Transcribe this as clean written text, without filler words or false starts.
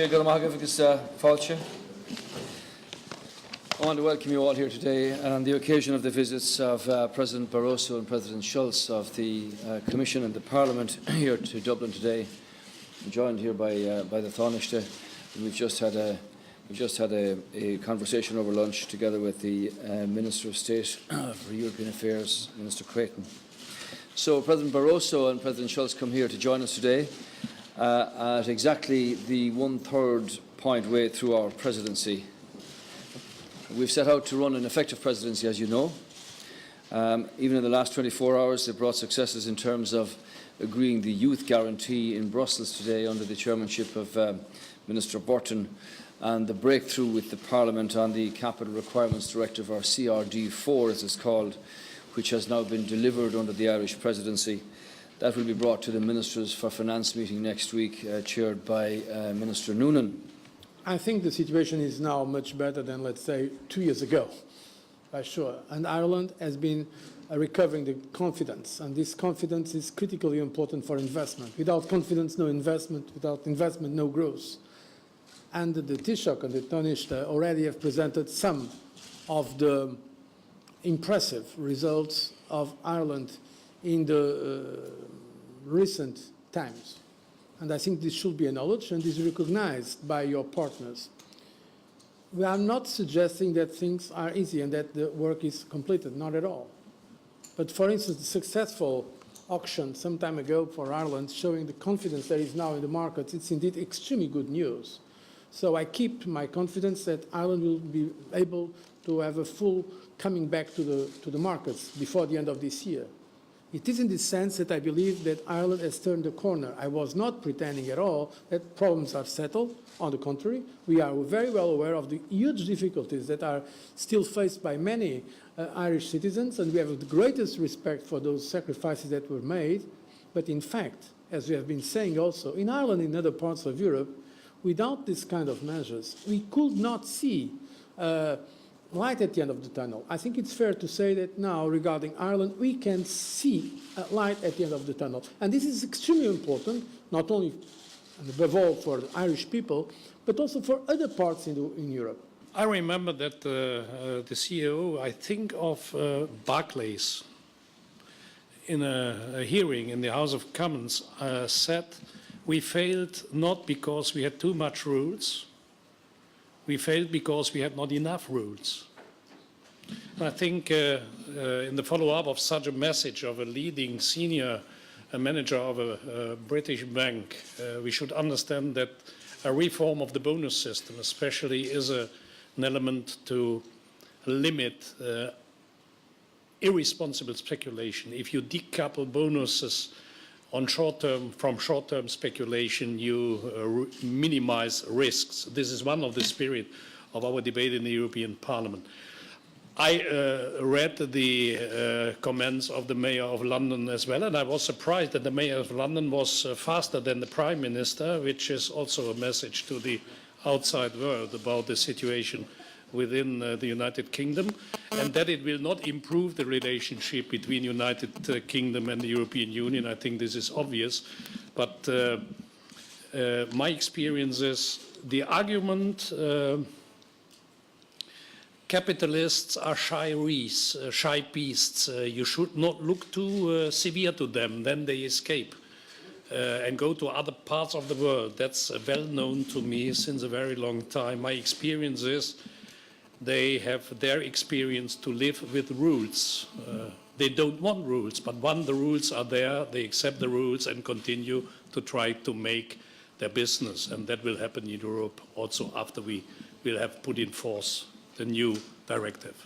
Good morning, Fáilte. I want to welcome you all here today on the occasion of the visits of President Barroso and President Schulz of the Commission and the Parliament here to Dublin today. I'm joined here by the Taoiseach. We've just had a conversation over lunch together with the Minister of State for European Affairs, Minister Creighton. So President Barroso and President Schulz come here to join us today at exactly the one-third point way through our presidency. We've set out to run an effective presidency, as you know. Even in the last 24 hours, they've brought successes in terms of agreeing the youth guarantee in Brussels today under the chairmanship of Minister Burton, and the breakthrough with the Parliament on the Capital Requirements Directive, or CRD4 as it's called, which has now been delivered under the Irish presidency. That will be brought to the Ministers for Finance meeting next week, chaired by Minister Noonan. I think the situation is now much better than, let's say, 2 years ago, for sure. And Ireland has been recovering the confidence, and this confidence is critically important for investment. Without confidence, no investment. Without investment, no growth. And the Taoiseach and the Taoiseach already have presented some of the impressive results of Ireland in the recent times. And I think this should be acknowledged and is recognized by your partners. We are not suggesting that things are easy and that the work is completed, not at all. But for instance, the successful auction some time ago for Ireland, showing the confidence there is now in the markets, it's indeed extremely good news. So I keep my confidence that Ireland will be able to have a full coming back to the markets before the end of this year. It is in this sense that I believe that Ireland has turned the corner. I was not pretending at all that problems are settled. On the contrary, we are very well aware of the huge difficulties that are still faced by many Irish citizens, and we have the greatest respect for those sacrifices that were made. But in fact, as we have been saying also, in Ireland and in other parts of Europe, without this kind of measures, we could not see light at the end of the tunnel. I think it's fair to say that now, regarding Ireland, we can see a light at the end of the tunnel. And this is extremely important, not only and above all for the Irish people, but also for other parts in Europe. I remember that the CEO, I think of Barclays, in a hearing in the House of Commons, said, we failed not because we had too much rules, we failed because we had not enough rules. And I think in the follow-up of such a message of a leading senior manager of a British bank, we should understand that a reform of the bonus system especially is an element to limit irresponsible speculation. If you decouple bonuses from short-term speculation, you minimize risks. This is one of the spirit of our debate in the European Parliament. I read the comments of the Mayor of London as well, and I was surprised that the Mayor of London was faster than the Prime Minister, which is also a message to the outside world about the situation within the United Kingdom, and that it will not improve the relationship between United Kingdom and the European Union. I think this is obvious, but my experience is the argument capitalists are shy beasts. You should not look too severe to them, then they escape and go to other parts of the world. That's well known to me since a very long time. My experience is they have their experience to live with rules. They don't want rules, but when the rules are there, they accept the rules and continue to try to make their business. And that will happen in Europe also after we will have put in force the new directive.